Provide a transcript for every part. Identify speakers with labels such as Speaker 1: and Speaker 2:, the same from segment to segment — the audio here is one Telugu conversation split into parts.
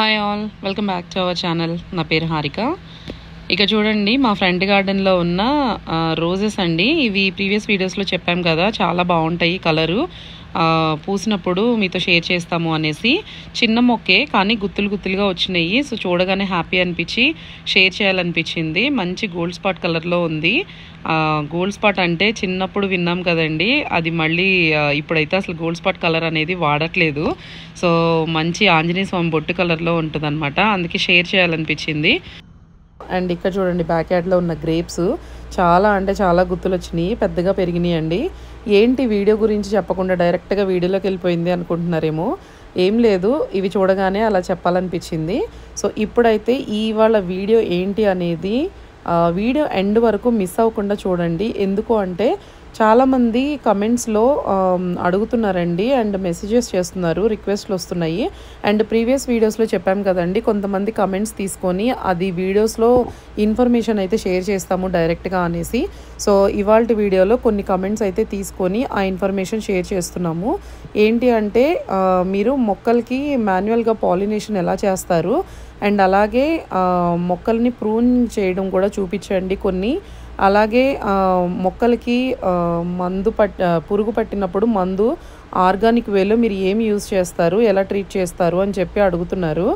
Speaker 1: Hi all, welcome back to our channel. నా పేరు హారిక. ఇక చూడండి, మా ఫ్రంట్ గార్డెన్లో ఉన్న రోజెస్ అండి. ఇవి ప్రీవియస్ వీడియోస్లో చెప్పాం కదా, చాలా బాగుంటాయి కలరు. పూసినప్పుడు మీతో షేర్ చేస్తాము అనేసి. చిన్న మొక్కే కానీ గుత్తులు గుత్తులుగా వచ్చినాయి. సో చూడగానే హ్యాపీ అనిపించి షేర్ చేయాలనిపించింది. మంచి గోల్డ్ స్పాట్ కలర్లో ఉంది. గోల్డ్ స్పాట్ అంటే చిన్నప్పుడు విన్నాం కదండి, అది మళ్ళీ ఇప్పుడైతే అసలు గోల్డ్ స్పాట్ కలర్ అనేది వాడట్లేదు. సో మంచి ఆంజనేయ స్వామి బొట్టు కలర్లో ఉంటుంది అనమాట. అందుకే షేర్ చేయాలనిపించింది. అండ్ ఇక్కడ చూడండి, బ్యాక్ యార్డ్లో ఉన్న గ్రేప్స్ చాలా అంటే చాలా గుత్తులు వచ్చినాయి, పెద్దగా పెరిగినాయి అండి. ఏంటి వీడియో గురించి చెప్పకుండా డైరెక్ట్గా వీడియోలోకి వెళ్ళిపోయింది అనుకుంటున్నారేమో. ఏం లేదు, ఇవి చూడగానే అలా చెప్పాలనిపించింది. సో ఇప్పుడైతే ఇవాళ వీడియో ఏంటి అనేది వీడియో ఎండ్ వరకు మిస్ అవ్వకుండా చూడండి. ఎందుకు అంటే చాలామంది కమెంట్స్లో అడుగుతున్నారండి అండ్ మెసేజెస్ చేస్తున్నారు, రిక్వెస్ట్లు వస్తున్నాయి. అండ్ ప్రీవియస్ వీడియోస్లో చెప్పాం కదండి, కొంతమంది కమెంట్స్ తీసుకొని అది వీడియోస్లో ఇన్ఫర్మేషన్ అయితే షేర్ చేస్తాము డైరెక్ట్గా అనేసి. సో ఇవాళ వీడియోలో కొన్ని కమెంట్స్ అయితే తీసుకొని ఆ ఇన్ఫర్మేషన్ షేర్ చేస్తున్నాము. ఏంటి అంటే మీరు మొక్కలకి మాన్యువల్గా పాలినేషన్ ఎలా చేస్తారు అండ్ అలాగే మొక్కల్ని ప్రూన్ చేయడం కూడా చూపించండి కొన్ని. అలాగే మొక్కలకి పురుగు పట్టినప్పుడు మందు ఆర్గానిక్ వేలో మీరు ఏమి యూజ్ చేస్తారు, ఎలా ట్రీట్ చేస్తారు అని చెప్పి అడుగుతున్నారు.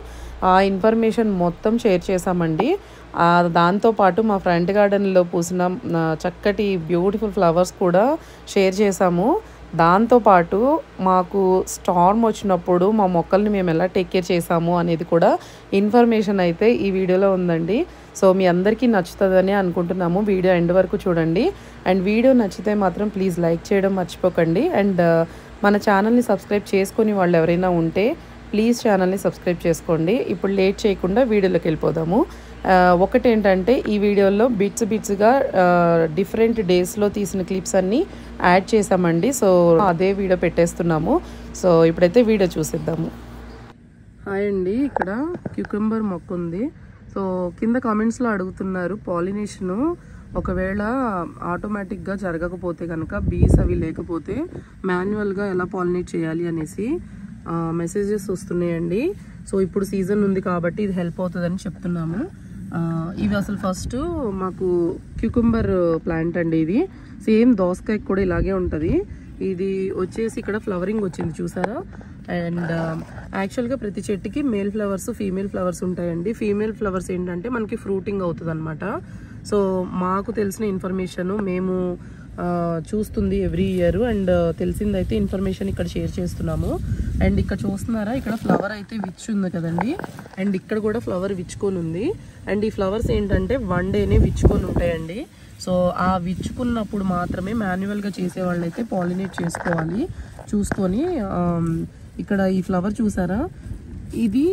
Speaker 1: ఆ ఇన్ఫర్మేషన్ మొత్తం షేర్ చేశామండి. దాంతోపాటు మా ఫ్రంట్ గార్డెన్లో పూసిన చక్కటి బ్యూటిఫుల్ ఫ్లవర్స్ కూడా షేర్ చేశాము. దాంతోపాటు మాకు స్టార్మ్ వచ్చినప్పుడు మా మొక్కల్ని మేము ఎలా టేక్ కేర్ చేసాము అనేది కూడా ఇన్ఫర్మేషన్ అయితే ఈ వీడియోలో ఉందండి. సో మీ అందరికీ నచ్చుతుందని అనుకుంటున్నాము. వీడియో ఎండ్ వరకు చూడండి. అండ్ వీడియో నచ్చితే మాత్రం ప్లీజ్ లైక్ చేయడం మర్చిపోకండి. అండ్ మన ఛానల్ని సబ్స్క్రైబ్ చేసుకొని వాళ్ళు ఎవరైనా ఉంటే ప్లీజ్ ఛానల్ని సబ్స్క్రైబ్ చేసుకోండి. ఇప్పుడు లేట్ చేయకుండా వీడియోలోకి వెళ్ళిపోదాము. ఒకటేంటంటే ఈ వీడియోలో బిట్స్గా డిఫరెంట్ డేస్లో తీసిన క్లిప్స్ అన్నీ యాడ్ చేసామండి. సో అదే వీడియో పెట్టేస్తున్నాము. సో ఇప్పుడైతే వీడియో చూసేద్దాము. హాయ్ అండి, ఇక్కడ క్యూకంబర్ మొక్క ఉంది. సో కింద కామెంట్స్లో అడుగుతున్నారు, పాలినేషను ఒకవేళ ఆటోమేటిక్గా జరగకపోతే కనుక, బీస్ అవి లేకపోతే మాన్యువల్గా ఎలా పాలినేట్ చేయాలి అనేసి మెసేజెస్ వస్తున్నాయండి. సో ఇప్పుడు సీజన్ ఉంది కాబట్టి ఇది హెల్ప్ అవుతుందని చెప్తున్నాము. ఇవి అసలు ఫస్ట్ మాకు క్యూకంబర్ ప్లాంట్ అండి. ఇది సేమ్ దోసకాయ కూడా ఇలాగే ఉంటుంది. ఇది వచ్చేసి ఇక్కడ ఫ్లవరింగ్ వచ్చింది చూసారా. అండ్ యాక్చువల్గా ప్రతి చెట్టుకి మేల్ ఫ్లవర్స్ ఫీమేల్ ఫ్లవర్స్ ఉంటాయండి. ఫీమేల్ ఫ్లవర్స్ ఏంటంటే మనకి ఫ్రూటింగ్ అవుతుంది అనమాట. సో మాకు తెలిసిన ఇన్ఫర్మేషన్ మేము చూస్తుంది ఎవ్రీ ఇయర్ అండ్ తెలిసిందైతే ఇన్ఫర్మేషన్ ఇక్కడ షేర్ చేస్తున్నాము. అండ్ ఇక్కడ చూస్తున్నారా, ఇక్కడ ఫ్లవర్ అయితే విచ్ ఉంది కదండి. అండ్ ఇక్కడ కూడా ఫ్లవర్ విచ్చుకొని ఉంది. అండ్ ఈ ఫ్లవర్స్ ఏంటంటే వన్ డేనే విచ్చుకొని ఉంటాయండి. సో ఆ విచ్చుకున్నప్పుడు మాత్రమే మాన్యువల్గా చేసే వాళ్ళైతే పాలినేట్ చేసుకోవాలి చూసుకొని. ఇక్కడ ఈ ఫ్లవర్ చూసారా, ఇది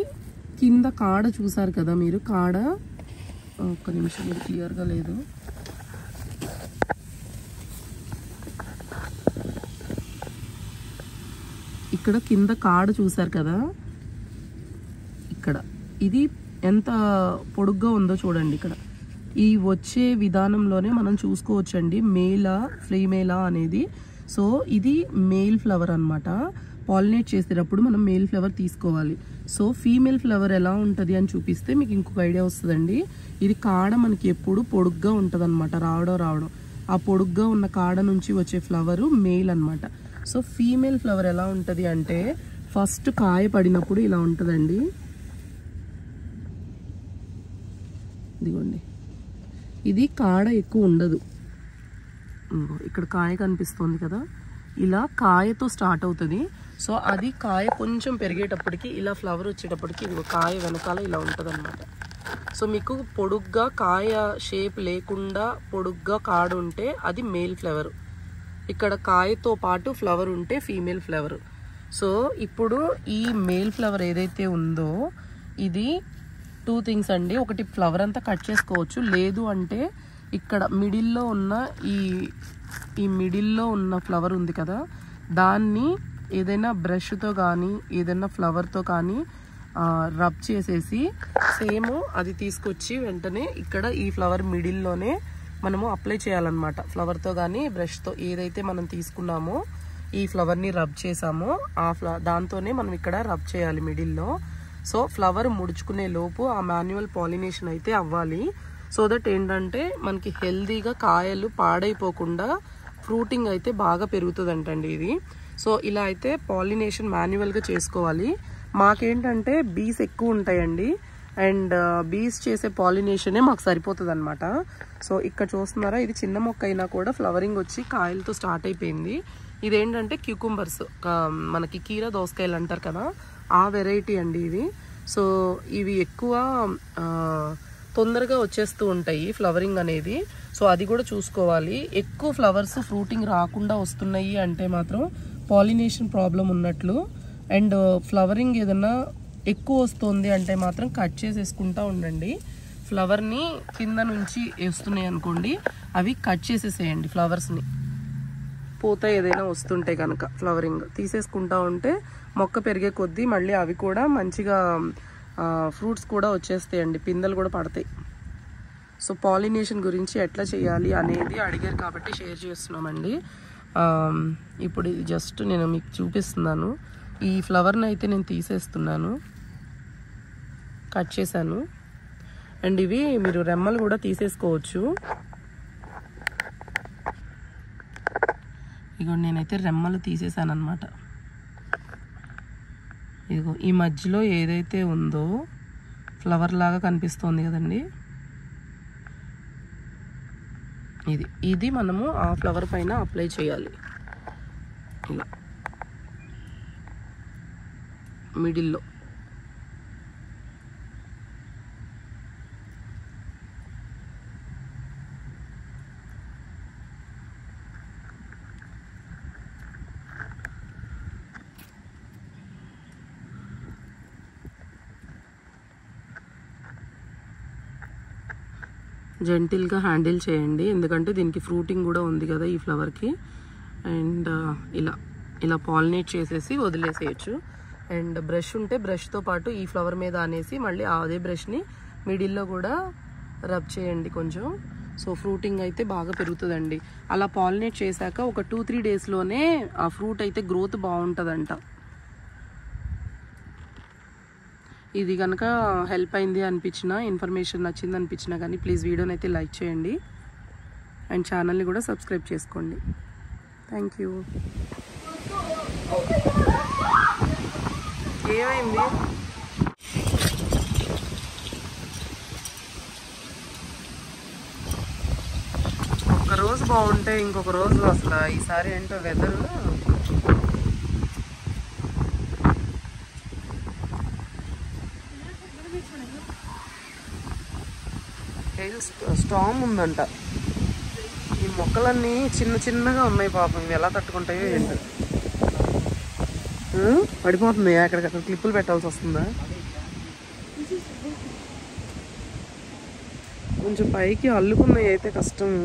Speaker 1: కింద కాడ చూసారు కదా మీరు. కాడ ఒక్క నిమిషం, ఇది క్లియర్గా లేదు. ఇక్కడ కింద కాడ చూసారు కదా, ఇక్కడ ఇది ఎంత పొడుగ్గా ఉందో చూడండి. ఇక్కడ ఈ వచ్చే విధానంలోనే మనం చూసుకోవచ్చండి మేలా ఫీమేలా అనేది. సో ఇది మేల్ ఫ్లవర్ అనమాట. పాలినేట్ చేసేటప్పుడు మనం మేల్ ఫ్లవర్ తీసుకోవాలి. సో ఫీమేల్ ఫ్లవర్ ఎలా ఉంటుంది అని చూపిస్తే మీకు ఇంకొక ఐడియా వస్తుందండి. ఇది కాడ మనకి ఎప్పుడు పొడుగ్గా ఉంటుంది అనమాట, రావడం ఆ పొడుగ్గా ఉన్న కాడ నుంచి వచ్చే ఫ్లవరు మేల్ అనమాట. సో ఫీమేల్ ఫ్లవర్ ఎలా ఉంటుంది అంటే ఫస్ట్ కాయ పడినప్పుడు ఇలా ఉంటుందండి. ఇదిగోండి, ఇది కాడ ఎక్కువ ఉండదు. ఇక్కడ కాయ కనిపిస్తుంది కదా, ఇలా కాయతో స్టార్ట్ అవుతుంది. సో అది కాయ కొంచెం పెరిగేటప్పటికి ఇలా ఫ్లవర్ వచ్చేటప్పటికి ఇది కాయ వెనకాల ఇలా ఉంటుంది అనమాట. సో మీకు పొడుగ్గా కాయ షేప్ లేకుండా పొడుగ్గా కాడ ఉంటే అది మేల్ ఫ్లవర్. ఇక్కడ కాయతో పాటు ఫ్లవర్ ఉంటే ఫీమేల్ ఫ్లవర్. సో ఇప్పుడు ఈ మేల్ ఫ్లవర్ ఏదైతే ఉందో ఇది 2 థింగ్స్ అండి. ఒకటి ఫ్లవర్ అంతా కట్ చేసుకోవచ్చు, లేదు అంటే ఇక్కడ మిడిల్లో ఉన్న ఈ మిడిల్లో ఉన్న ఫ్లవర్ ఉంది కదా, దాన్ని ఏదైనా బ్రష్తో కానీ ఏదైనా ఫ్లవర్తో కానీ రబ్ చేసేసి సేమ్ అది తీసుకొచ్చి వెంటనే ఇక్కడ ఈ ఫ్లవర్ మిడిల్లోనే మనము అప్లై చేయాలన్నమాట. ఫ్లవర్తో కానీ బ్రష్తో ఏదైతే మనం తీసుకున్నామో ఈ ఫ్లవర్ని రబ్ చేసామో దాంతోనే మనం ఇక్కడ రబ్ చేయాలి మిడిల్లో.
Speaker 2: సో ఫ్లవర్ ముడుచుకునే లోపు ఆ మాన్యువల్ పాలినేషన్ అయితే అవ్వాలి. సో దట్ ఏంటంటే మనకి హెల్దీగా కాయలు పాడైపోకుండా ఫ్రూటింగ్ అయితే బాగా పెరుగుతుందంటండి ఇది. సో ఇలా అయితే పాలినేషన్ మాన్యువల్గా చేసుకోవాలి. మాకేంటంటే బీస్ ఎక్కువ ఉంటాయండి, అండ్ బీస్ చేసే పాలినేషనే మాకు సరిపోతుంది అనమాట. సో ఇక్కడ చూస్తున్నారా, ఇది చిన్న మొక్క అయినా కూడా ఫ్లవరింగ్ వచ్చి కాయలతో స్టార్ట్ అయిపోయింది. ఇదేంటంటే క్యూకుంబర్స్, మనకి కీరా దోసకాయలు అంటారు కదా, ఆ వెరైటీ అండి ఇది. సో ఇవి ఎక్కువ తొందరగా వచ్చేస్తూ ఉంటాయి ఫ్లవరింగ్ అనేది. సో అది కూడా చూసుకోవాలి. ఎక్కువ ఫ్లవర్స్ ఫ్రూటింగ్ రాకుండా వస్తున్నాయి అంటే మాత్రం పాలినేషన్ ప్రాబ్లం ఉన్నట్లు. అండ్ ఫ్లవరింగ్ ఏదన్నా ఎక్కువ వస్తుంది అంటే మాత్రం కట్ చేసేసుకుంటా ఉండండి. ఫ్లవర్ని కింద నుంచి వేస్తున్నాయి అనుకోండి, అవి కట్ చేసేసేయండి. ఫ్లవర్స్ని పూత ఏదైనా వస్తుంటే కనుక ఫ్లవరింగ్ తీసేసుకుంటా ఉంటే మొక్క పెరిగే కొద్దీ మళ్ళీ అవి కూడా మంచిగా ఫ్రూట్స్ కూడా వచ్చేస్తాయండి, పిందెలు కూడా పడతాయి. సో పాలినేషన్ గురించి ఎట్లా చేయాలి అనేది అడిగారు కాబట్టి షేర్ చేస్తున్నామండి. ఇప్పుడు ఇది జస్ట్ నేను మీకు చూపిస్తున్నాను. ఈ ఫ్లవర్ని అయితే నేను తీసేస్తున్నాను, కట్ చేశాను. అండ్ ఇవి మీరు రెమ్మలు కూడా తీసేసుకోవచ్చు. ఇగో నేనైతే రెమ్మలు తీసేసాను అనమాట. ఇదిగో ఈ మధ్యలో ఏదైతే ఉందో ఫ్లవర్ లాగా కనిపిస్తోంది కదండి, ఇది మనము ఆ ఫ్లవర్ పైన అప్లై చేయాలి. ఇలా మిడిల్లో. జెంటిల్గా హ్యాండిల్ చేయండి, ఎందుకంటే దీనికి ఫ్రూటింగ్ కూడా ఉంది కదా ఈ ఫ్లవర్కి. అండ్ ఇలా పాలినేట్ చేసేసి వదిలేసేయచ్చు. అండ్ బ్రష్ ఉంటే బ్రష్తో పాటు ఈ ఫ్లవర్ మీద అనేసి మళ్ళీ అదే బ్రష్ని మిడిల్లో కూడా రబ్ చేయండి కొంచెం. సో ఫ్రూటింగ్ అయితే బాగా పెరుగుతుందండి. అలా పాలినేట్ చేశాక ఒక 2-3 డేస్లోనే ఆ ఫ్రూట్ అయితే గ్రోత్ బాగుంటుందంట. ఇది కనుక హెల్ప్ అయింది అనిపించినా, ఇన్ఫర్మేషన్ నచ్చింది అనిపించినా కానీ ప్లీజ్ వీడియోని అయితే లైక్ చేయండి అండ్ ఛానల్ని కూడా సబ్స్క్రైబ్ చేసుకోండి. Thank you. ఏమైంది? ఒక్క రోజు బాగుంటే ఇంకొక రోజు అసలు ఈసారి ఏంటో వెదరు స్టామ్ ఉందంట. ఈ మొక్కలన్నీ చిన్నగా ఉన్నాయి పాపం, ఇవి ఎలా తట్టుకుంటాయో ఏంటో. పడిపోతుంది, అక్కడికక్కడ క్లిప్పులు పెట్టాల్సి వస్తుందా? కొంచెం పైకి అల్లుకున్నాయి అయితే కష్టము.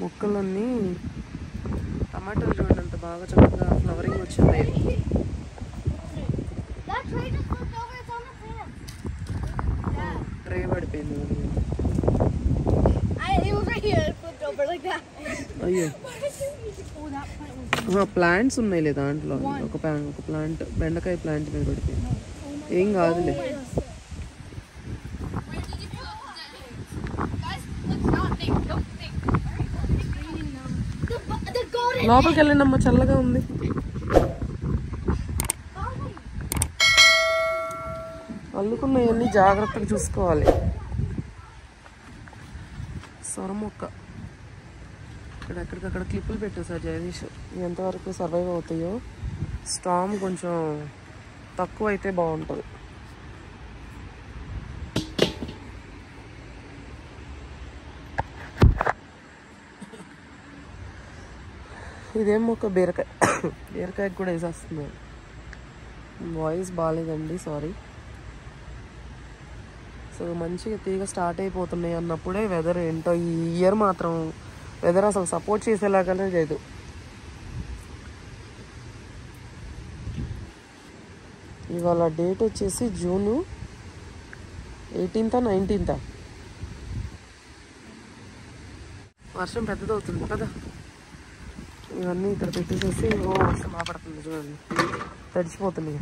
Speaker 2: మొక్కలన్నీ టమాటాలు చూడండి అంత బాగా చక్కగా ఫ్లవరింగ్ వచ్చింది. ట్రే పడిపోయింది. అయ్యో ప్లాంట్స్ ఉన్నాయిలే దాంట్లో. ఒక ప్లాంట్, బెండకాయ ప్లాంట్ మీద పడిపోయింది. ఏం కాదులే. లోపలికి వెళ్ళండమ్మా, చల్లగా ఉంది. అల్లుకున్నవన్నీ జాగ్రత్తగా చూసుకోవాలి. సొరమొక్క ఎక్కడికక్కడ క్లిప్పులు పెట్టేసారు జగదీష్. ఎంతవరకు సర్వైవ్ అవుతాయో. స్టామ్ కొంచెం తక్కువ అయితే బాగుంటుంది. ఇదేం మొక్క? బీరకాయకి కూడా వేసేస్తున్నాను. వాయిస్ బాగాలేదండి, సారీ. సో మంచిగా తీగ స్టార్ట్ అయిపోతున్నాయి అన్నప్పుడే వెదర్ ఏంటో ఈ ఇయర్ మాత్రం వెదర్ అసలు సపోర్ట్ చేసేలాగానే లేదు. ఇవాళ డేట్ వచ్చేసి జూన్ 18th 19th. వర్షం పెద్దదవుతుంది కదా. ఇవన్నీ ఇక్కడ పెట్టేసేసి వర్షం బాగా పడుతుంది చూడండి, తడిచిపోతుంది.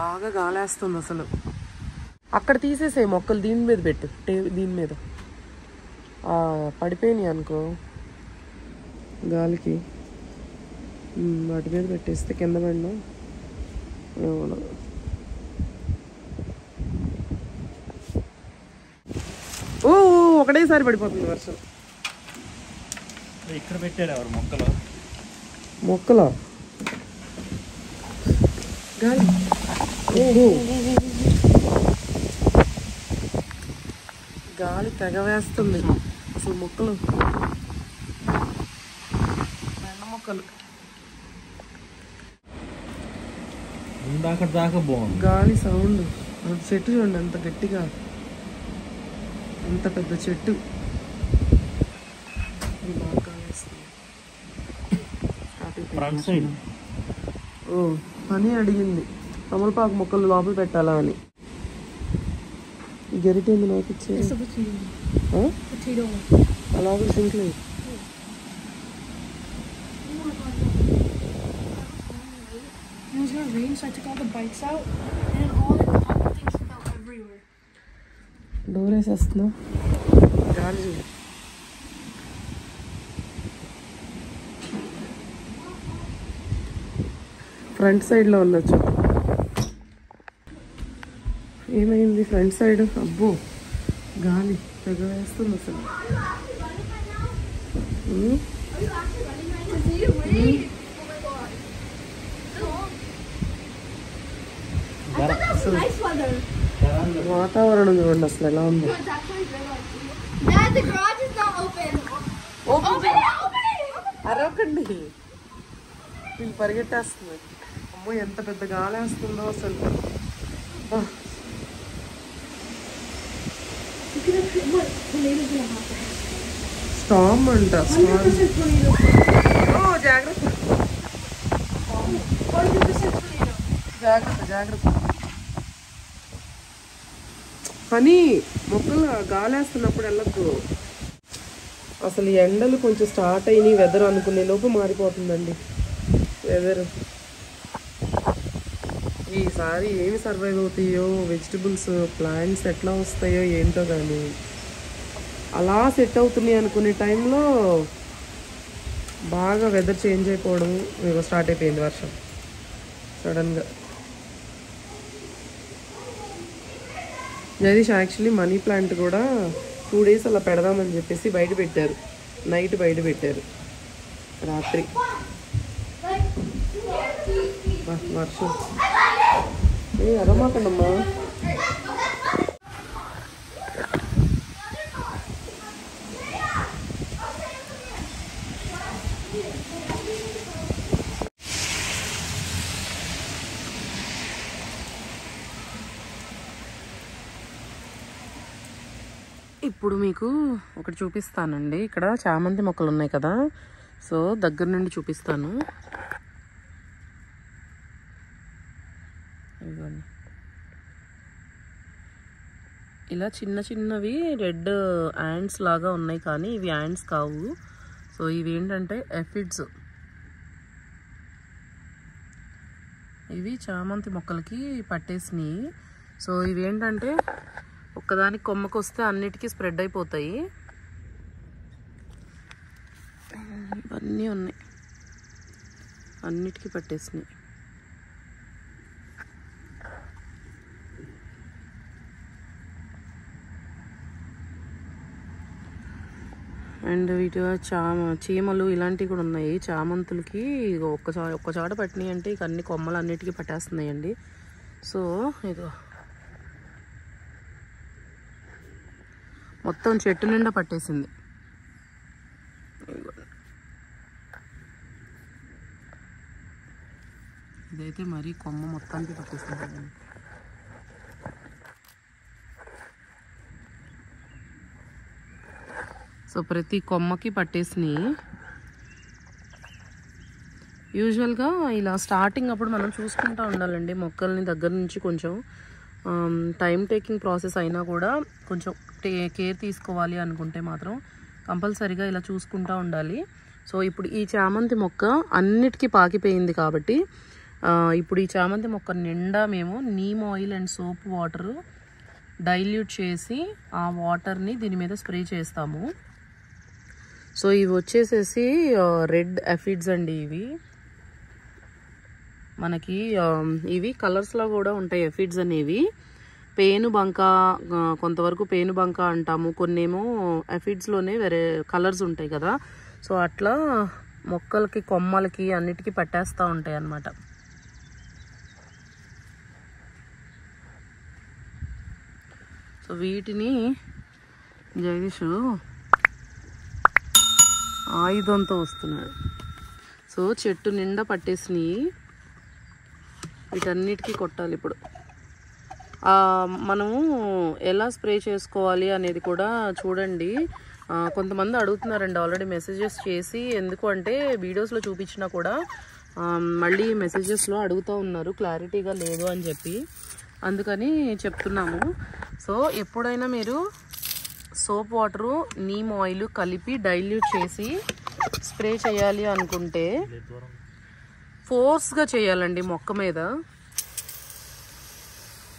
Speaker 2: బాగా గాలేస్తుంది అసలు. అక్కడ తీసేసే మొక్కలు దీని మీద పెట్టు, దీని మీద పడిపోయినాయి అనుకో గాలికి, వాటి మీద పెట్టేస్తే కింద పడినా ఏమన్నా. ఓ ఒకటేసారి పడిపోతుంది వర్షం.
Speaker 3: ఇక్కడ పెట్టారు ఎవరు
Speaker 2: మొక్కలా గాలి. గాలి తెగ వేస్తుంది అసలు. మొక్కలు బెండ మొక్కలు
Speaker 3: దాకా బాగుంది
Speaker 2: గాలి సౌండ్. చెట్టు చూడండి ఎంత గట్టిగా, అంత పెద్ద చెట్టు.
Speaker 3: Front side.
Speaker 2: ఓ అని అడిగింది తమలపాకు మొక్కలు లోపల పెట్టాలా అని. గరిటేంది నాకు ఇచ్చేది అలాగే సింక్ లేదు. డోర్ వేసేస్తున్నా గాలి చూడు. ఫ్రంట్ సైడ్లో ఉండొచ్చు. ఏమైంది ఫ్రంట్ సైడ్? అబ్బో గాలి తెగ వేస్తుంది అసలు. వాతావరణం చూడండి అసలు ఎలా ఉంది. అరవకండి, వీళ్ళు పరిగెట్టేస్తుంది. అమ్మో ఎంత పెద్ద గాలి వేస్తుందో అసలు. స్టామ్ అంట. జాగ్రత్త జాగ్రత్త జాగ్రత్త. కానీ మొక్కలు గాలేస్తున్నప్పుడు వెళ్ళద్దు. అసలు ఎండలు కొంచెం స్టార్ట్ అయినాయి, వెదర్ అనుకునే లోపు మారిపోతుందండి వెదర్. ఈసారి ఏమి సర్వైవ్ అవుతాయో, వెజిటబుల్స్ ప్లాంట్స్ ఎట్లా వస్తాయో ఏంటో, కానీ అలా సెట్ అవుతున్నాయి అనుకునే టైంలో బాగా వెదర్ చేంజ్ అయిపోవడం స్టార్ట్ అయిపోయింది వర్షం సడన్గా. జగదీష్ యాక్చువల్లీ మనీ ప్లాంట్ కూడా 2 days అలా పెడదామని చెప్పేసి బయట పెట్టారు. నైట్ బయట పెట్టారు, రాత్రి వర్షం. అరమాకండమ్మా. ఇప్పుడు మీకు ఒకటి చూపిస్తానండి. ఇక్కడ చామంతి మొక్కలు ఉన్నాయి కదా, సో దగ్గర నుండి చూపిస్తాను. ఇదిగోండి, ఇలా చిన్న చిన్నవి రెడ్ యాండ్స్ లాగా ఉన్నాయి, కానీ ఇవి యాండ్స్ కావు. సో ఇవి ఏంటంటే ఎఫిడ్స్. ఇవి చామంతి మొక్కలకి పట్టేసినాయి. సో ఇవి ఏంటంటే ఒక్కదానికి కొమ్మకు వస్తే అన్నిటికీ స్ప్రెడ్ అయిపోతాయి. ఇవన్నీ ఉన్నాయి, అన్నిటికీ పట్టేసినాయి. అండ్ వీటి చీమలు ఇలాంటివి కూడా ఉన్నాయి. చామంతులకి ఒక్క చాట పట్టినాయి అంటే ఇక అన్ని కొమ్మలు అన్నిటికీ పట్టేస్తున్నాయండి. సో ఇదో మొత్తం చెట్టు నిండా పట్టేసింది. ఇదైతే మరీ కొమ్మ మొత్తానికి పట్టేసింది. సో ప్రతి కొమ్మకి పట్టేసినాయి. యూజువల్గా ఇలా స్టార్టింగ్ అప్పుడు మనం చూసుకుంటూ ఉండాలండి మొక్కల్ని దగ్గర నుంచి. కొంచెం టైం టేకింగ్ ప్రాసెస్ అయినా కూడా కొంచెం కేర్ తీసుకోవాలి అనుకుంటే మాత్రం కంపల్సరీగా ఇలా చూసుకుంటూ ఉండాలి. సో ఇప్పుడు ఈ చామంతి మొక్క అన్నిటికీ పాకిపోయింది కాబట్టి ఇప్పుడు ఈ చామంతి మొక్క నిండా మేము neem oil and soap water dilute చేసి ఆ వాటర్ని దీని మీద స్ప్రే చేస్తాము. సో ఇవి వచ్చేసేసి రెడ్ ఎఫిడ్స్ అండి. ఇవి మనకి ఇవి కలర్స్లో కూడా ఉంటాయి ఎఫిడ్స్ అనేవి. పేనుబంక, కొంతవరకు పేనుబంక అంటాము, కొన్నేమో ఎఫిడ్స్లోనే వేరే కలర్స్ ఉంటాయి కదా. సో అట్లా మొక్కలకి కొమ్మలకి అన్నిటికీ పట్టేస్తూ ఉంటాయి అన్నమాట. సో వీటిని జగదీష్ ఆయుధంతో వస్తున్నాడు. సో చెట్టు నిండా పట్టేసినాయి, వీటన్నిటికీ కొట్టాలి ఇప్పుడు. మనము ఎలా స్ప్రే చేసుకోవాలి అనేది కూడా చూడండి. కొంతమంది అడుగుతున్నారండి ఆల్రెడీ మెసేజెస్ చేసి, ఎందుకు అంటే వీడియోస్లో చూపించినా కూడా మళ్ళీ మెసేజెస్లో అడుగుతూ ఉన్నారు క్లారిటీగా లేదు అని చెప్పి, అందుకని చెప్తున్నాము. సో ఎప్పుడైనా మీరు సోప్ వాటరు నీమ్ ఆయిల్ కలిపి డైల్యూట్ చేసి స్ప్రే చేయాలి అనుకుంటే ఫోర్స్గా చేయాలండి మొక్క మీద.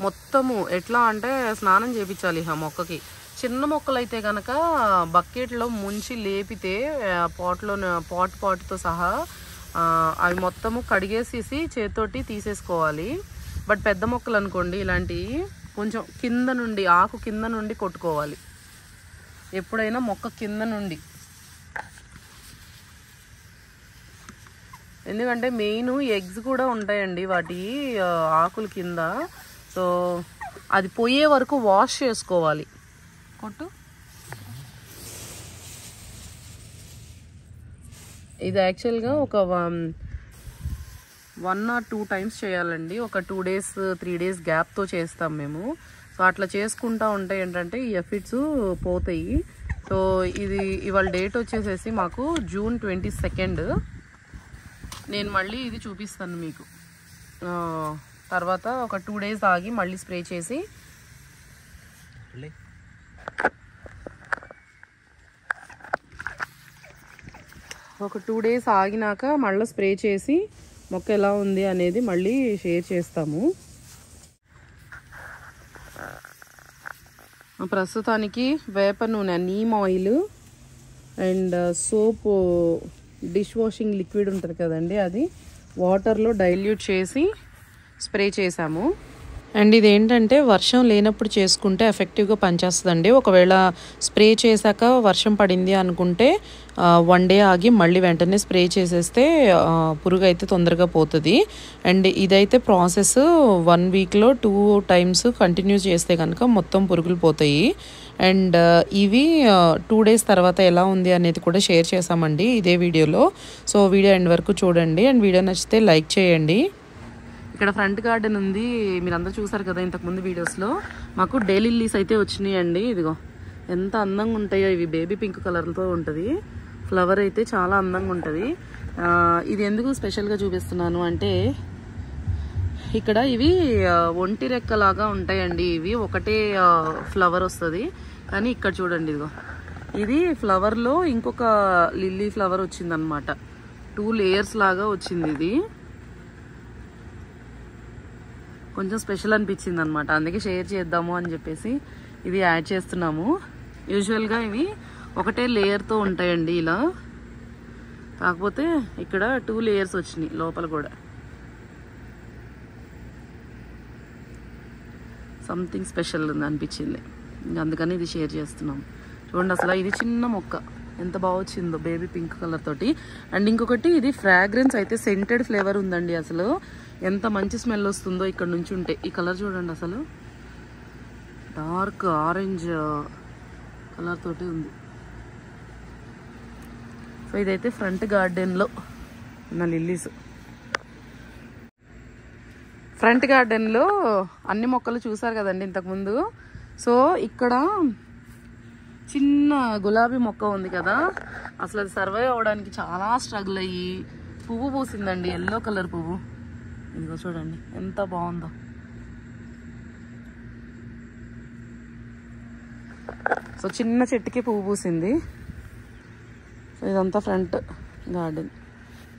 Speaker 2: మొత్తము ఎట్లా అంటే స్నానం చేయించాలి ఆ మొక్కకి. చిన్న మొక్కలు అయితే కనుక బకెట్లో ముంచి లేపితే పాట్తో సహా అవి మొత్తము కడిగేసేసి చేతితోటి తీసేసుకోవాలి. బట్ పెద్ద మొక్కలు అనుకోండి ఇలాంటివి కొంచెం కింద నుండి, ఆకు కింద నుండి కొట్టుకోవాలి ఎప్పుడైనా, మొక్క కింద నుండి. ఎందుకంటే మెయిన్ ఎగ్స్ కూడా ఉంటాయండి వాటి ఆకుల కింద. సో అది పోయే వరకు వాష్ చేసుకోవాలి. కొట్టు. ఇది యాక్చువల్గా ఒక 1 or 2 times చేయాలండి. ఒక 2 days 3 days గ్యాప్తో చేస్తాం మేము. సో అట్లా చేసుకుంటా ఉంటే ఏంటంటే ఈ ఎఫిడ్స్ పోతాయి. సో ఇది ఇవాళ డేట్ వచ్చేసేసి మాకు June 22. నేను మళ్ళీ ఇది చూపిస్తాను మీకు. తర్వాత ఒక 2 days ఆగి మళ్ళీ స్ప్రే చేసి ఒక 2 days ఆగినాక మళ్ళీ స్ప్రే చేసి మొక్క ఎలా ఉంది అనేది మళ్ళీ షేర్ చేస్తాము. ప్రస్తుతానికి వేప నూనె, neem oil and soap dish washing liquid ఉంటుంది కదండి, అది వాటర్లో డైల్యూట్ చేసి స్ప్రే చేసాము. అండ్ ఇదేంటంటే వర్షం లేనప్పుడు చేసుకుంటే ఎఫెక్టివ్గా పనిచేస్తుందండి. ఒకవేళ స్ప్రే చేశాక వర్షం పడింది అనుకుంటే 1 day ఆగి మళ్ళీ వెంటనే స్ప్రే చేసేస్తే పురుగు అయితే తొందరగా పోతుంది. అండ్ ఇదైతే ప్రాసెస్ 1 weekలో 2 times కంటిన్యూ చేస్తే కనుక మొత్తం పురుగులు పోతాయి. అండ్ ఇవి 2 days తర్వాత ఎలా ఉంది అనేది కూడా షేర్ చేసామండి ఇదే వీడియోలో. సో వీడియో ఎండ్ వరకు చూడండి. అండ్ వీడియో నచ్చితే లైక్ చేయండి. ఇక్కడ ఫ్రంట్ గార్డెన్ ఉంది, మీరు అందరూ చూసారు కదా ఇంతకుముందు వీడియోస్లో. మాకు డే లిల్లీస్ అయితే వచ్చినాయండి. ఇదిగో ఎంత అందంగా ఉంటాయో ఇవి. బేబీ పింక్ కలర్తో ఉంటుంది ఫ్లవర్, అయితే చాలా అందంగా ఉంటుంది. ఇది ఎందుకు స్పెషల్గా చూపిస్తున్నాను అంటే ఇక్కడ ఇవి ఒంటి రెక్కలాగా ఉంటాయండి. ఇవి ఒకటే ఫ్లవర్ వస్తుంది, కానీ ఇక్కడ చూడండి ఇదిగో ఇది ఫ్లవర్లో ఇంకొక లిల్లీ ఫ్లవర్ వచ్చిందనమాట. 2 layers లాగా వచ్చింది. ఇది కొంచెం స్పెషల్ అనిపించింది అనమాట, అందుకే షేర్ చేద్దాము అని చెప్పేసి ఇది యాడ్ చేస్తున్నాము. యూజువల్గా ఇవి ఒకటే లేయర్తో ఉంటాయండి ఇలా, కాకపోతే ఇక్కడ 2 layers వచ్చినాయి లోపల కూడా. సంథింగ్ స్పెషల్ అనిపించింది, అందుకని ఇది షేర్ చేస్తున్నాం. చూడండి అసలు ఇది చిన్న మొక్క ఎంత బాగా వచ్చిందో బేబీ పింక్ కలర్ తోటి. అండ్ ఇంకొకటి ఇది ఫ్రాగ్రెన్స్ అయితే సెంటెడ్ ఫ్లేవర్ ఉందండి. అసలు ఎంత మంచి స్మెల్ వస్తుందో ఇక్కడ నుంచి ఉంటే. ఈ కలర్ చూడండి, అసలు డార్క్ ఆరెంజ్ కలర్ తోటి ఉంది. సో ఇదైతే ఫ్రంట్ గార్డెన్లో ఉన్న లిల్లీస్. ఫ్రంట్ గార్డెన్లో అన్ని మొక్కలు చూసారు కదండి ఇంతకుముందు. సో ఇక్కడ చిన్న గులాబీ మొక్క ఉంది కదా, అసలు అది సర్వైవ్ అవ్వడానికి చాలా స్ట్రగుల్ అయ్యి పువ్వు పూసిందండి, ఎల్లో కలర్ పువ్వు. ఇదిగో చూడండి ఎంత బాగుందో. సో చిన్న చెట్టుకి పువ్వు పూసింది. సో ఇదంతా ఫ్రంట్ గార్డెన్.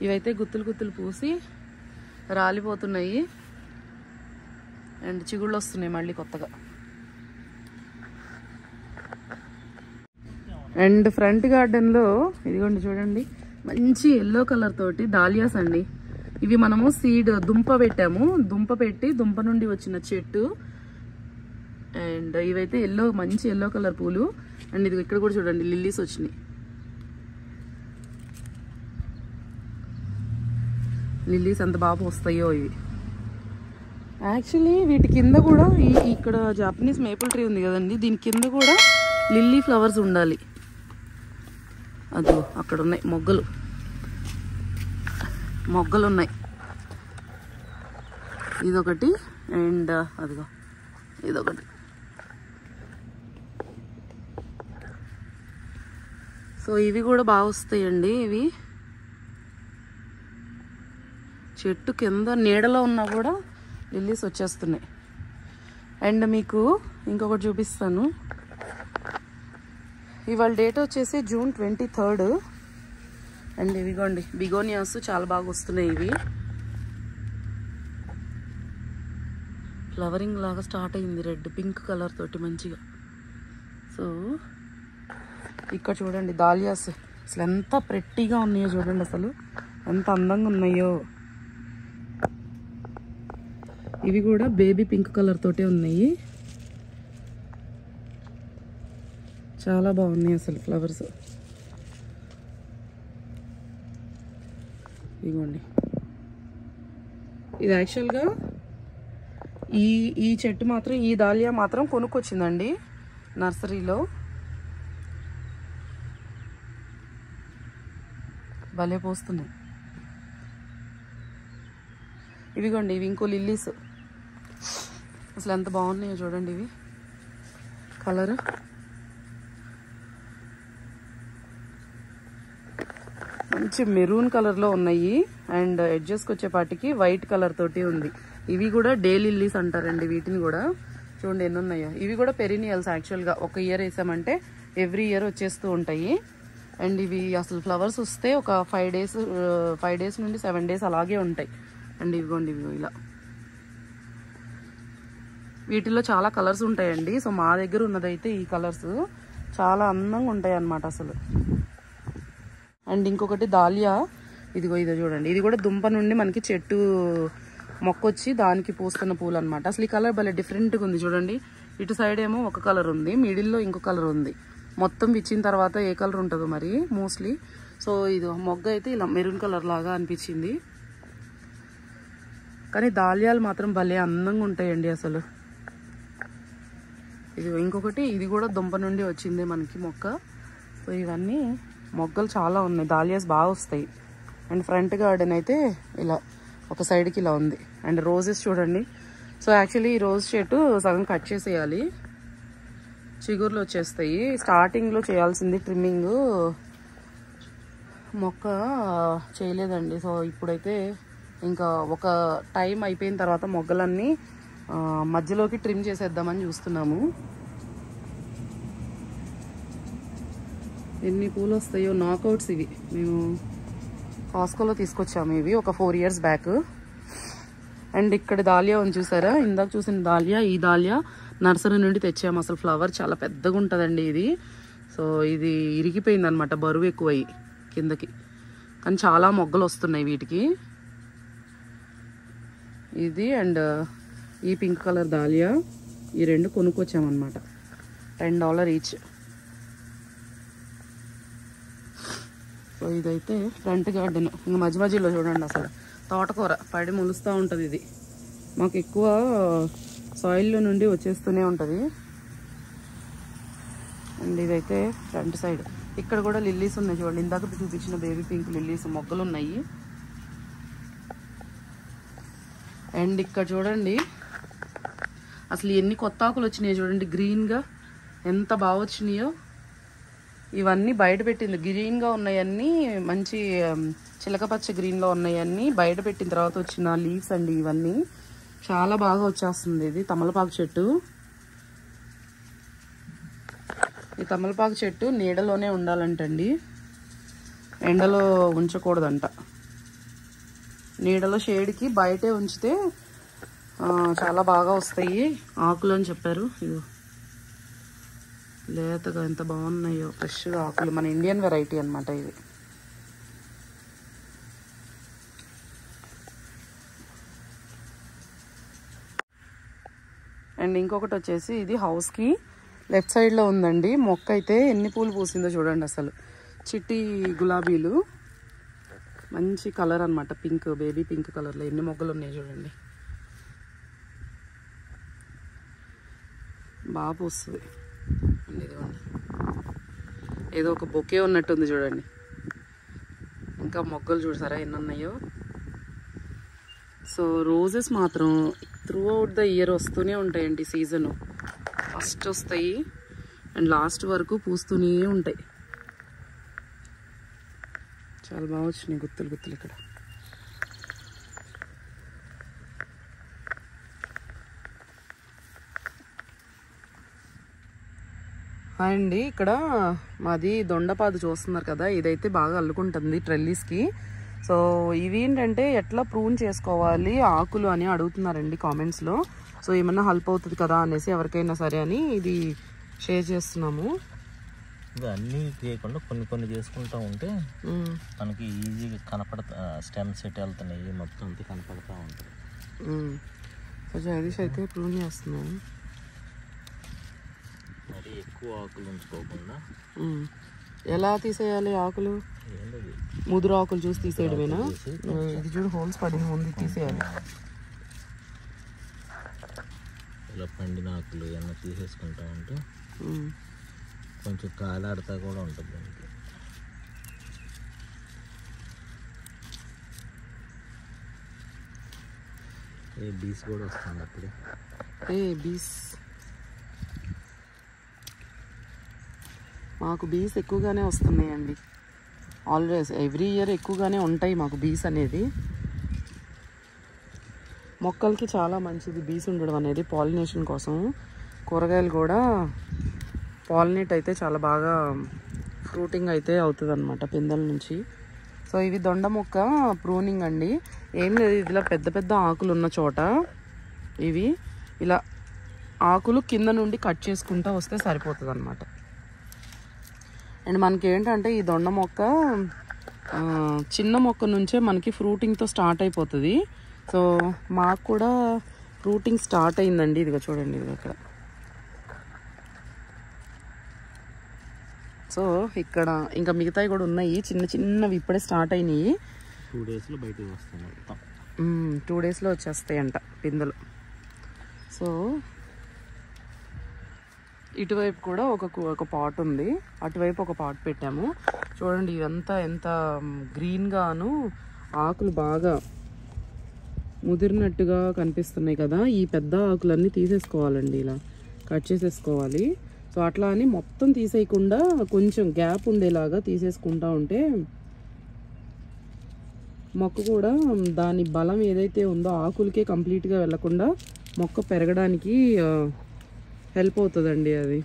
Speaker 2: ఇవైతే గుత్తులు గుత్తులు పూసి
Speaker 1: రాలిపోతున్నాయి అండ్ చిగుళ్ళు వస్తున్నాయి మళ్ళీ కొత్తగా. అండ్ ఫ్రంట్ గార్డెన్లో ఇదిగోండి చూడండి, మంచి ఎల్లో కలర్ తోటి డాలియాస్ అండి. ఇవి మనము సీడ్ దుంప పెట్టాము, దుంప పెట్టి దుంప నుండి వచ్చిన చెట్టు. అండ్ ఇవైతే మంచి ఎల్లో కలర్ పూలు. అండ్ ఇది ఇక్కడ కూడా చూడండి లిల్లీస్ వచ్చినాయి. లిల్లీస్ ఎంత బాగా వస్తాయో ఇవి. యాక్చువల్లీ వీటి కింద కూడా ఇక్కడ జాపనీస్ మేపుల్ ట్రీ ఉంది కదండి, దీని కింద కూడా లిల్లీ ఫ్లవర్స్ ఉండాలి. అదిగో అక్కడ ఉన్నాయి మొగ్గలు ఉన్నాయి. ఇదొకటి అండ్ అదిగో ఇదొకటి. సో ఇవి కూడా బాగా వస్తాయండి. ఇవి చెట్టు కింద నీడలో ఉన్నా కూడా లిల్లీస్ వచ్చేస్తున్నాయి. అండ్ మీకు ఇంకొకటి చూపిస్తాను. ఇవాళ డేట్ వచ్చేసి June 23rd. అండ్ ఇవిగోండి బిగోనియాస్ చాలా బాగా వస్తున్నాయి. ఇవి ఫ్లవరింగ్ లాగా స్టార్ట్ అయింది, రెడ్ పింక్ కలర్ తోటి మంచిగా. సో ఇక్కడ చూడండి డాలియాస్ అసలు ఎంత ప్రెట్టీగా ఉన్నాయో చూడండి, అసలు ఎంత అందంగా ఉన్నాయో. ఇవి కూడా బేబీ పింక్ కలర్ తోటే ఉన్నాయి, చాలా బాగున్నాయి అసలు ఫ్లవర్స్. ఇదిగోండి ఇది యాక్చువల్గా ఈ చెట్టు మాత్రం, ఈ డాలియా మాత్రం కొనుక్కొచ్చిందండి నర్సరీలో. భలే పోస్తున్నాయి. ఇవిగోండి ఇవి ఇంకో లిల్లీస్, అసలు ఎంత బాగున్నాయో చూడండి. ఇవి కలర్ మంచి మెరూన్ కలర్లో ఉన్నాయి అండ్ ఎడ్జెస్కి వచ్చేపాటికి వైట్ కలర్ తోటి ఉంది. ఇవి కూడా డే లిల్లీస్ అంటారండి వీటిని కూడా. చూడండి ఎన్ని ఉన్నాయో. ఇవి కూడా పెరినియల్స్ యాక్చువల్గా. ఒక ఇయర్ వేసామంటే ఎవ్రీ ఇయర్ వచ్చేస్తూ ఉంటాయి. అండ్ ఇవి అసలు ఫ్లవర్స్ వస్తే ఒక 5 days నుండి 7 days అలాగే ఉంటాయి. అండ్ ఇవిగోండి ఇవి ఇలా. వీటిలో చాలా కలర్స్ ఉంటాయండి. సో మా దగ్గర ఉన్నదైతే ఈ కలర్స్ చాలా అందంగా ఉంటాయి అన్నమాట అసలు. అండ్ ఇంకొకటి దాలియా, ఇదిగో చూడండి, ఇది కూడా దుంప నుండి మనకి చెట్టు మొక్కొచ్చి దానికి పూస్తున్న పూలు అనమాట. అసలు ఈ కలర్ భలే డిఫరెంట్గా ఉంది చూడండి. ఇటు సైడ్ ఏమో ఒక కలర్ ఉంది, మిడిల్లో ఇంకో కలర్ ఉంది. మొత్తం ఇచ్చిన తర్వాత ఏ కలర్ ఉంటుందో మరి మోస్ట్లీ. సో ఇది మొగ్గ అయితే ఇలా మెరూన్ కలర్ లాగా అనిపించింది. కానీ దాలియాలు మాత్రం భలే అందంగా ఉంటాయండి అసలు. ఇది ఇంకొకటి, ఇది కూడా దుంప నుండి వచ్చింది మనకి మొక్క. సో ఇవన్నీ మొగ్గలు చాలా ఉన్నాయి, దాలియాస్ బాగా వస్తాయి. అండ్ ఫ్రంట్ గార్డెన్ అయితే ఇలా ఒక సైడ్కి ఇలా ఉంది. అండ్ రోజెస్ చూడండి. సో యాక్చువల్లీ ఈ రోజ్ చెట్టు సగం కట్ చేసేయాలి, చిగుర్లు వచ్చేస్తాయి. స్టార్టింగ్లో చేయాల్సింది ట్రిమ్మింగ్, మొక్క చేయలేదండి. సో ఇప్పుడైతే ఇంకా ఒక టైం అయిపోయిన తర్వాత మొగ్గలన్నీ మధ్యలోకి ట్రిమ్ చేసేద్దామని చూస్తున్నాము. ఎన్ని పూలు వస్తాయో. నాకౌట్స్ ఇవి మేము కాస్కోలో తీసుకొచ్చాము, ఇవి ఒక 4 years బ్యాక్. అండ్ ఇక్కడ దాలియా ఉంది చూసారా, ఇందాక చూసిన దాలియా. ఈ దాలియా నర్సరీ నుండి తెచ్చాము. అసలు ఫ్లవర్ చాలా పెద్దగా ఉంటుందండి ఇది. సో ఇది ఇరిగిపోయింది అనమాట, బరువు ఎక్కువయ్యి కిందకి. కానీ చాలా మొగ్గలు వస్తున్నాయి వీటికి. ఇది అండ్ ఈ పింక్ కలర్ దాలియా, ఈ రెండు కొనుక్కొచ్చామన్నమాట. $10 ఈచ్. సో ఇదైతే ఫ్రంట్ గార్డెన్. ఇంకా మధ్య మధ్యలో చూడండి అసలు తోటకూర పడి మొలుస్తూ ఉంటుంది. ఇది మాకు ఎక్కువ సాయిల్లో నుండి వచ్చేస్తూనే ఉంటుంది. అండ్ ఇదైతే ఫ్రంట్ సైడ్. ఇక్కడ కూడా లిల్లీస్ ఉన్నాయి చూడండి, ఇందాక చూపించిన బేబీ పింక్ లిల్లీస్ మొగ్గలు ఉన్నాయి. అండ్ ఇక్కడ చూడండి అసలు ఎన్ని కొత్త ఆకులు వచ్చినాయో చూడండి, గ్రీన్గా ఎంత బాగా వచ్చినాయో. ఇవన్నీ బయట పెట్టింది, గ్రీన్గా ఉన్నాయన్నీ, మంచి చిలకపచ్చ గ్రీన్లో ఉన్నాయన్నీ బయట పెట్టిన తర్వాత వచ్చిన లీవ్స్ అండి. ఇవన్నీ చాలా బాగా వచ్చేస్తుంది. ఇది తమలపాకు చెట్టు. ఈ తమలపాకు చెట్టు నీడలోనే ఉండాలంటండి, ఎండలో ఉంచకూడదంట. నీడలో షేడ్కి బయటే ఉంచితే చాలా బాగా వస్తాయి ఆకులు అని చెప్పారు. ఇదిగో లేతగా ఎంత బాగున్నాయో ఫ్రెష్గా ఆకులు. మన ఇండియన్ వెరైటీ అనమాట ఇది. అండ్ ఇంకొకటి వచ్చేసి ఇది హౌస్కి లెఫ్ట్ సైడ్లో ఉందండి. మొక్క అయితే ఎన్ని పూలు పూసిందో చూడండి. అసలు చిట్టి గులాబీలు మంచి కలర్ అనమాట, పింక్, బేబీ పింక్ కలర్లో ఎన్ని మొగ్గలు ఉన్నాయి చూడండి. బాగా పూస్తుంది. ఇదిగోండి ఏదో ఒక బొకే ఉన్నట్టుంది చూడండి. ఇంకా మొగ్గలు చూసారా ఎన్ని ఉన్నాయో. సో రోజెస్ మాత్రం త్రూ అవుట్ ద ఇయర్ వస్తూనే ఉంటాయండి. సీజను ఫస్ట్ వస్తాయి అండ్ లాస్ట్ వరకు పూస్తూనే ఉంటాయి. చాలా బాగా వచ్చినాయి గుత్తులు గుత్తులు ఇక్కడ. అండి ఇక్కడ మాది దొండపాదు చూస్తున్నారు కదా, ఇదైతే బాగా అల్లుకుంటుంది ట్రెల్లీస్కి. సో ఇవి ఏంటంటే ఎట్లా ప్రూన్ చేసుకోవాలి ఆకులు అని అడుగుతున్నారండి కామెంట్స్లో. సో ఏమన్నా హెల్ప్ అవుతుంది కదా అనేసి ఎవరికైనా సరే అని ఇది షేర్ చేస్తున్నాము.
Speaker 3: అన్నీ చేయకుండా కొన్ని కొన్ని చేసుకుంటూ ఉంటే మనకి ఈజీగా కనపడతా, స్టెమ్స్ ఎట్ వెళ్తున్నాయి మొత్తం అంతా కనపడతా ఉంటుంది.
Speaker 1: సో జగదీష్ అయితే ప్రూన్ చేస్తున్నాను.
Speaker 3: మరి ఎక్కువ ఆకులు ఉంచుకోకుండా.
Speaker 1: ఎలా తీసేయాలి ఆకులు? ముదురు ఆకులు చూసి తీసేయడమేనా? ఇది చూడు హోల్స్ పడింది, ముందు తీసేయాలి.
Speaker 3: ఇలా పండిన ఆకులు ఏమన్నా తీసేసుకుంటా ఉంటే కొంచెం కాలాడుతా కూడా ఉంటుంది దానికి. బీస్ కూడా వస్తుంది అప్పుడే.
Speaker 1: బీస్ మాకు బీస్ ఎక్కువగానే వస్తున్నాయండి. ఆల్వేస్ ఎవ్రీ ఇయర్ ఎక్కువగానే ఉంటాయి మాకు బీస్ అనేది. మొక్కలకి చాలా మంచిది బీస్ ఉండడం అనేది పాలినేషన్ కోసం. కూరగాయలు కూడా పాలినేట్ అయితే చాలా బాగా ఫ్రూటింగ్ అయితే అవుతుంది అనమాట పిందెల నుంచి. సో ఇవి దొండ మొక్క ప్రూనింగ్ అండి. ఏం లేదు, ఇదిలా పెద్ద పెద్ద ఆకులు ఉన్న చోట ఇవి ఇలా ఆకులు కింద నుండి కట్ చేసుకుంటూ వస్తే సరిపోతుంది అనమాట. అండ్ మనకి ఏంటంటే ఈ దొండ మొక్క చిన్న మొక్క నుంచే మనకి ఫ్రూటింగ్తో స్టార్ట్ అయిపోతుంది. సో మాకు కూడా ఫ్రూటింగ్ స్టార్ట్ అయిందండి. ఇదిగో చూడండి, ఇది ఇక్కడ. సో ఇక్కడ ఇంకా మిగతాయి కూడా ఉన్నాయి, చిన్న చిన్నవి ఇప్పుడే స్టార్ట్ అయినాయి.
Speaker 3: 2 daysలో బయటకు వస్తాయి మొత్తం.
Speaker 1: 2 daysలో వచ్చేస్తాయంట పిందెలు. సో ఇటువైపు కూడా ఒక పాట్ ఉంది, అటువైపు ఒక పాట్ పెట్టాము. చూడండి ఇదంతా ఎంత గ్రీన్గాను ఆకులు బాగా ముదిరినట్టుగా కనిపిస్తున్నాయి కదా. ఈ పెద్ద ఆకులన్నీ తీసేసుకోవాలండి, ఇలా కట్ చేసేసుకోవాలి. సో అట్లా అని మొత్తం తీసేయకుండా కొంచెం గ్యాప్ ఉండేలాగా తీసేసుకుంటా ఉంటే మొక్క కూడా దాని బలం ఏదైతే ఉందో ఆకులకే కంప్లీట్గా వెళ్ళకుండా మొక్క పెరగడానికి హెల్ప్ అవుతుందండి అది.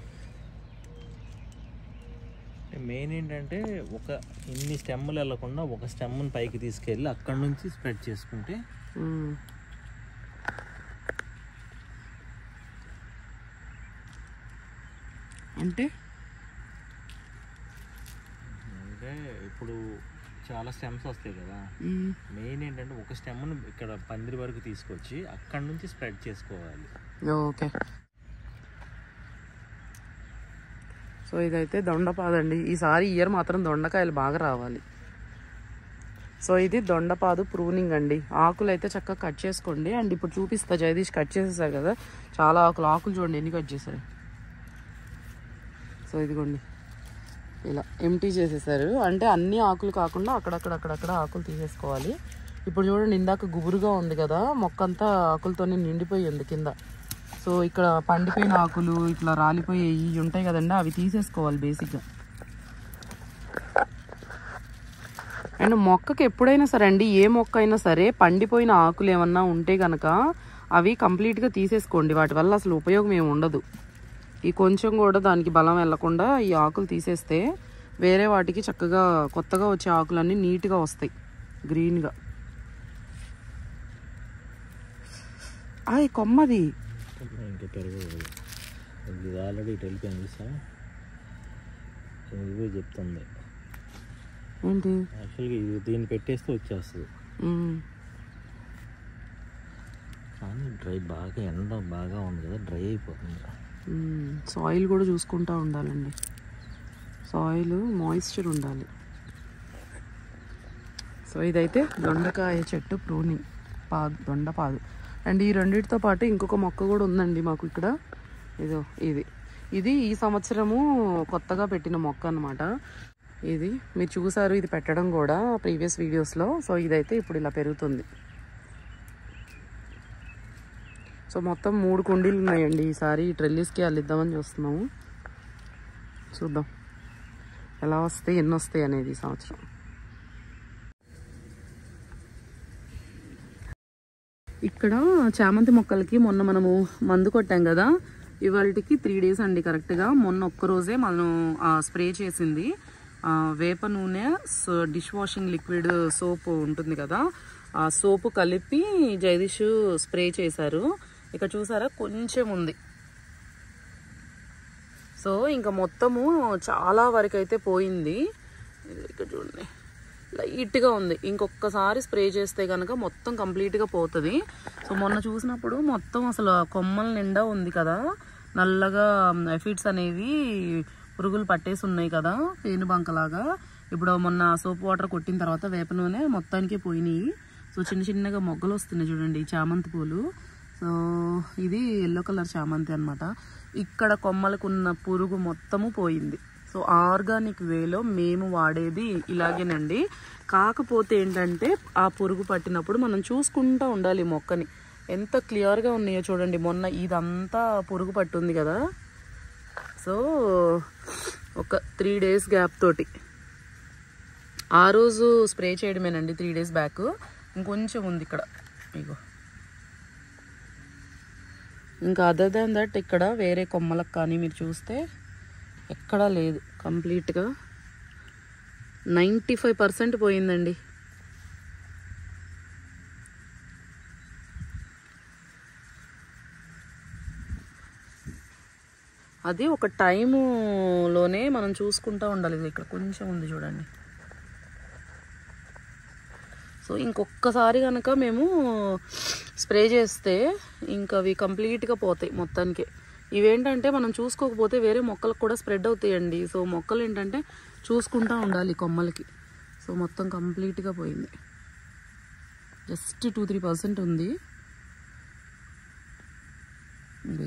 Speaker 3: మెయిన్ ఏంటంటే ఇన్ని స్టెమ్ములు వెళ్ళకుండా ఒక స్టెమ్ని పైకి తీసుకెళ్ళి అక్కడ నుంచి స్ప్రెడ్ చేసుకుంటే
Speaker 1: అంటే
Speaker 3: ఇప్పుడు చాలా స్టెమ్స్ వస్తాయి కదా. మెయిన్ ఏంటంటే ఒక స్టెమ్ను ఇక్కడ పందిరి వరకు తీసుకొచ్చి అక్కడ నుంచి స్ప్రెడ్ చేసుకోవాలి.
Speaker 1: ఓకే. సో ఇదైతే దొండపాదండి. ఈసారి ఇయర్ మాత్రం దొండకాయలు బాగా రావాలి. సో ఇది దొండపాదు ప్రూనింగ్ అండి. ఆకులు అయితే చక్కగా కట్ చేసుకోండి. అండ్ ఇప్పుడు చూపిస్తా, జగదీష్ కట్ చేసేసారు కదా చాలా ఆకులు చూడండి ఎన్ని కట్ చేశారు. సో ఇదిగోండి ఇలా ఎంటీ చేసేసారు, అంటే అన్ని ఆకులు కాకుండా అక్కడక్కడ ఆకులు తీసేసుకోవాలి. ఇప్పుడు చూడండి ఇందాక గుబురుగా ఉంది కదా మొక్క అంతా ఆకులతోనే నిండిపోయి ఉంది కింద. సో ఇక్కడ పండిపోయిన ఆకులు ఇట్లా రాలిపోయి ఉంటాయి కదండి, అవి తీసేసుకోవాలి బేసిక్గా. అండ్ మొక్కకి ఎప్పుడైనా సరే అండి, ఏ మొక్క అయినా సరే పండిపోయిన ఆకులు ఏమన్నా ఉంటే కనుక అవి కంప్లీట్గా తీసేసుకోండి. వాటి వల్ల అసలు ఉపయోగం ఏమి ఉండదు. ఈ కొంచెం కూడా దానికి బలం వెళ్ళకుండా ఈ ఆకులు తీసేస్తే వేరే వాటికి చక్కగా కొత్తగా వచ్చే ఆకులన్నీ నీట్గా వస్తాయి గ్రీన్గా. కొమ్మది
Speaker 3: ఇంకా పెరగదు. ఇది ఆల్రెడీ ఇటు వెళ్ళిపోయింది సార్. ఇది చెప్తుంది
Speaker 1: ఏంటి
Speaker 3: యాక్చువల్గా ఇది దీన్ని పెట్టేస్తే వచ్చేస్తుంది. కానీ డ్రై బాగా ఎండ బాగా ఉంది కదా, డ్రై అయిపోతుంది.
Speaker 1: సాయిల్ కూడా చూసుకుంటూ ఉండాలండి, సాయిల్ మాయిశ్చర్ ఉండాలి. సో ఇదైతే దొండకాయ చెట్టు ప్రూనింగ్ దొండపాదు. అండ్ ఈ రెండింటితో పాటు ఇంకొక మొక్క కూడా ఉందండి మాకు ఇక్కడ. ఇది ఈ సంవత్సరము కొత్తగా పెట్టిన మొక్క అన్నమాట. ఇది మీరు చూసారు, ఇది పెట్టడం కూడా ప్రీవియస్ వీడియోస్లో. సో ఇదైతే ఇప్పుడు ఇలా పెరుగుతుంది. సో మొత్తం 3 కుండీలు ఉన్నాయండి. ఈసారి ట్రెల్లీస్కి అల్లిద్దామని చూస్తున్నాము. చూద్దాం ఎలా వస్తాయి, ఎన్ని వస్తాయి అనేది ఈ సంవత్సరం. ఇక్కడ చామంతి మొక్కలకి మొన్న మనము మందు కొట్టాం కదా, ఇవాళకి 3 days అండి కరెక్ట్గా. మొన్న ఒక్కరోజే మనం స్ప్రే చేసింది వేప నూనె, డిష్ వాషింగ్ లిక్విడ్ సోప్ ఉంటుంది కదా, ఆ సోపు కలిపి జగదీష్ స్ప్రే చేశారు. ఇక్కడ చూసారా కొంచెం ఉంది. సో ఇంకా మొత్తము చాలా వరకు అయితే పోయింది. ఇక్కడ చూడండి లైట్గా ఉంది. ఇంకొకసారి స్ప్రే చేస్తే కనుక మొత్తం కంప్లీట్గా పోతుంది. సో మొన్న చూసినప్పుడు మొత్తం అసలు కొమ్మల నిండా ఉంది కదా, నల్లగా ఎఫిడ్స్ అనేవి పురుగులు పట్టేసి ఉన్నాయి కదా, పేనుబంకలాగా. ఇప్పుడు మొన్న సోప్ వాటర్ కొట్టిన తర్వాత వేప నూనె మొత్తానికి పోయినాయి. సో చిన్న చిన్నగా మొగ్గలు వస్తున్నాయి చూడండి చామంతి పూలు. సో ఇది ఎల్లో కలర్ చామంతి అనమాట. ఇక్కడ కొమ్మలకు ఉన్న పురుగు మొత్తము పోయింది. సో ఆర్గానిక్ వేలో మేము వాడేది ఇలాగేనండి. కాకపోతే ఏంటంటే ఆ పురుగు పట్టినప్పుడు మనం చూసుకుంటూ ఉండాలి మొక్కని. ఎంత క్లియర్గా ఉన్నాయో చూడండి. మొన్న ఇదంతా పురుగు పట్టుంది కదా. సో ఒక 3 days గ్యాప్ తోటి ఆ రోజు స్ప్రే చేయడమేనండి 3 days బ్యాక్. ఇంకొంచెం ఉంది ఇక్కడ మీకు. ఇంకా అదర్ దాన్ దట్ ఇక్కడ వేరే కొమ్మలకు కానీ మీరు చూస్తే ఎక్కడా లేదు. కంప్లీట్గా 95% పోయిందండి. అది ఒక టైములోనే మనం చూసుకుంటూ ఉండాలి. ఇక్కడ కొంచెం ఉంది చూడండి. సో ఇంకొకసారి కనుక మేము స్ప్రే చేస్తే ఇంకా అవి కంప్లీట్గా పోతాయి మొత్తానికి. ఇవేంటంటే మనం చూసుకోకపోతే వేరే మొక్కలకు కూడా స్ప్రెడ్ అవుతాయండి. సో మొక్కలు ఏంటంటే చూసుకుంటూ ఉండాలి కొమ్మలకి. సో మొత్తం కంప్లీట్గా పోయింది. జస్ట్ 2-3% ఉంది.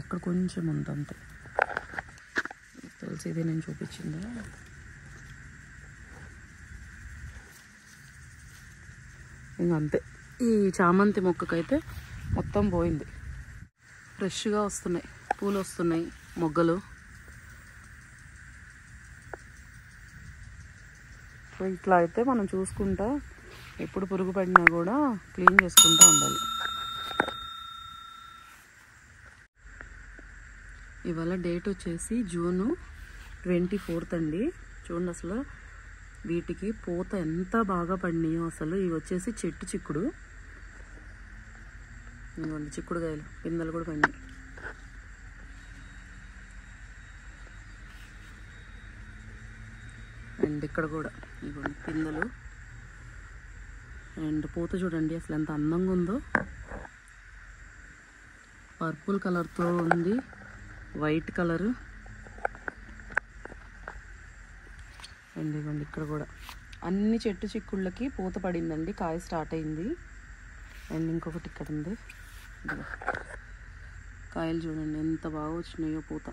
Speaker 1: ఇక్కడ కొంచెం ఉంది అంతే. తెలిసి ఇది నేను చూపించిందా. ఇంకంతే. ఈ చామంతి మొక్కకైతే మొత్తం పోయింది. ఫ్రెష్గా వస్తున్నాయి, పూలు వస్తున్నాయి, మొగ్గలు. సో ఇట్లా అయితే మనం చూసుకుంటా ఎప్పుడు పురుగు పడినా కూడా క్లీన్ చేసుకుంటూ ఉండాలి. ఇవాళ డేట్ వచ్చేసి June 24th అండి. చూడండి అసలు వీటికి పూత ఎంత బాగా పడినాయో అసలు. ఇవి వచ్చేసి చెట్టు చిక్కుడు. ఇదిగోండి చిక్కుడుకాయలు పిందెలు కూడా పడినాయి. అండ్ ఇక్కడ కూడా ఇదిగోండి పిందెలు. అండ్ పూత చూడండి అసలు ఎంత అందంగా ఉందో. పర్పుల్ కలర్తో ఉంది, వైట్ కలరు. అండ్ ఇవ్వండి ఇక్కడ కూడా అన్ని చెట్టు చిక్కుళ్ళకి పూత పడిందండి, కాయ స్టార్ట్ అయింది. అండ్ ఇంకొకటి ఇక్కడ ఉంది, కాయలు చూడండి ఎంత బాగా వచ్చినాయో పూత.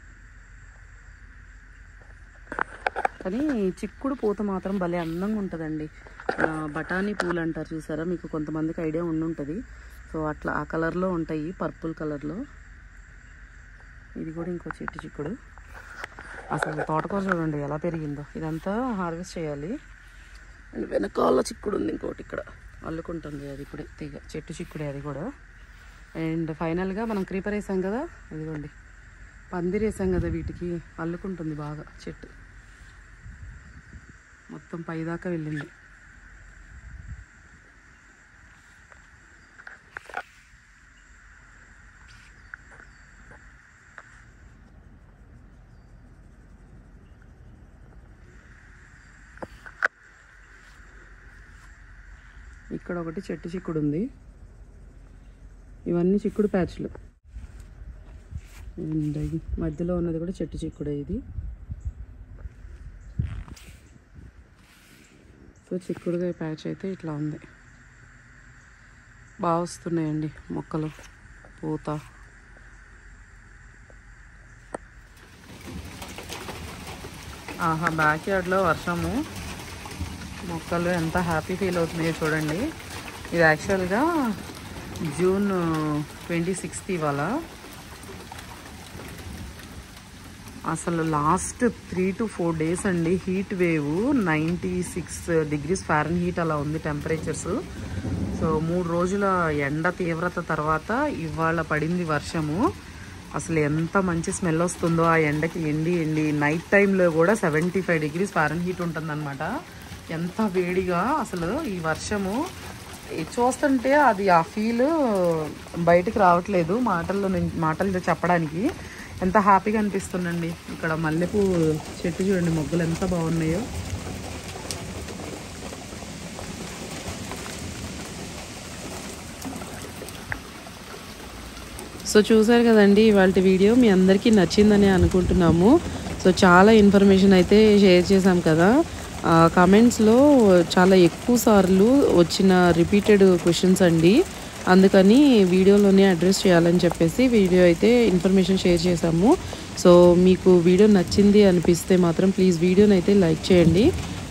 Speaker 1: కానీ చిక్కుడు పూత మాత్రం భలే అందంగా ఉంటుందండి. బఠానీ పూలు అంటారు చూసారా, మీకు కొంతమందికి ఐడియా ఉండుంటుంది. సో అట్లా ఆ కలర్లో ఉంటాయి, పర్పుల్ కలర్లో. ఇది కూడా ఇంకో చెట్టు చిక్కుడు. అసలు తోటకూర చూడండి ఎలా పెరిగిందో. ఇదంతా హార్వెస్ట్ చేయాలి. అండ్ వెనకాల చిక్కుడు ఉంది ఇంకోటి ఇక్కడ అల్లుకుంటుంది, అది ఇప్పుడే తీగ చెట్టు చిక్కుడే అది కూడా. అండ్ ఫైనల్గా మనం క్రీపర్ వేసాం కదా, ఇదిగోండి పందిరి వేసాం కదా, వీటికి అల్లుకుంటుంది బాగా చెట్టు. మొత్తం పైదాకా వెళ్ళింది. ఇక్కడ ఒకటి చెట్టు చిక్కుడు ఉంది. ఇవన్నీ చిక్కుడు ప్యాచ్లు. అండ్ మధ్యలో ఉన్నది కూడా చెట్టు చిక్కుడే ఇది. సో చిక్కుడుకాయ ప్యాచ్ అయితే ఇట్లా ఉంది. బాగా వస్తున్నాయండి మొక్కలు, పూత. ఆహా, బ్యాక్ యార్డ్లో వర్షము, మొక్కలు ఎంత హ్యాపీ ఫీల్ అవుతున్నాయో చూడండి. ఇది యాక్చువల్గా జూన్ 26 ఇవాళ. అసలు లాస్ట్ 3 to 4 days అండి హీట్ వేవ్. 96 degrees Fahrenheit అలా ఉంది టెంపరేచర్స్. సో 3 రోజుల ఎండ తీవ్రత తర్వాత ఇవాళ పడింది వర్షము. అసలు ఎంత మంచి స్మెల్ వస్తుందో ఆ ఎండకి. ఎండి నైట్ టైంలో కూడా 75 degrees Fahrenheit ఉంటుందన్నమాట. ఎంత వేడిగా అసలు ఈ వర్షము చూస్తుంటే అది ఆ ఫీల్ బయటకు రావట్లేదు మాటల్లో చెప్పడానికి. ఎంత హ్యాపీగా అనిపిస్తుందండి. ఇక్కడ మల్లెపూ చెట్టు చూడండి, మొగ్గలు ఎంత బాగున్నాయో. సో చూసారు కదండి ఇవాళ వీడియో. మీ అందరికీ నచ్చిందని అనుకుంటున్నాము. సో చాలా ఇన్ఫర్మేషన్ అయితే షేర్ చేశాం కదా. కామెంట్స్లో చాలా ఎక్కువ సార్లు వచ్చిన రిపీటెడ్ క్వశ్చన్స్ అండి. అందుకని వీడియోలోనే అడ్రస్ చేయాలని చెప్పేసి వీడియో అయితే ఇన్ఫర్మేషన్ షేర్ చేశాము. సో మీకు వీడియో నచ్చింది అనిపిస్తే మాత్రం ప్లీజ్ వీడియోని అయితే లైక్ చేయండి.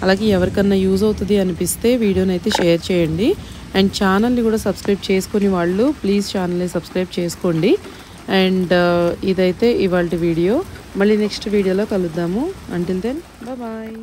Speaker 1: అలాగే ఎవరికన్నా యూజ్ అవుతుంది అనిపిస్తే వీడియోని అయితే షేర్ చేయండి. అండ్ ఛానల్ని కూడా సబ్స్క్రైబ్ చేసుకుని వాళ్ళు ప్లీజ్ ఛానల్ని సబ్స్క్రైబ్ చేసుకోండి. అండ్ ఇదైతే ఇవాళ వీడియో. మళ్ళీ నెక్స్ట్ వీడియోలో కలుద్దాము. Until then bye.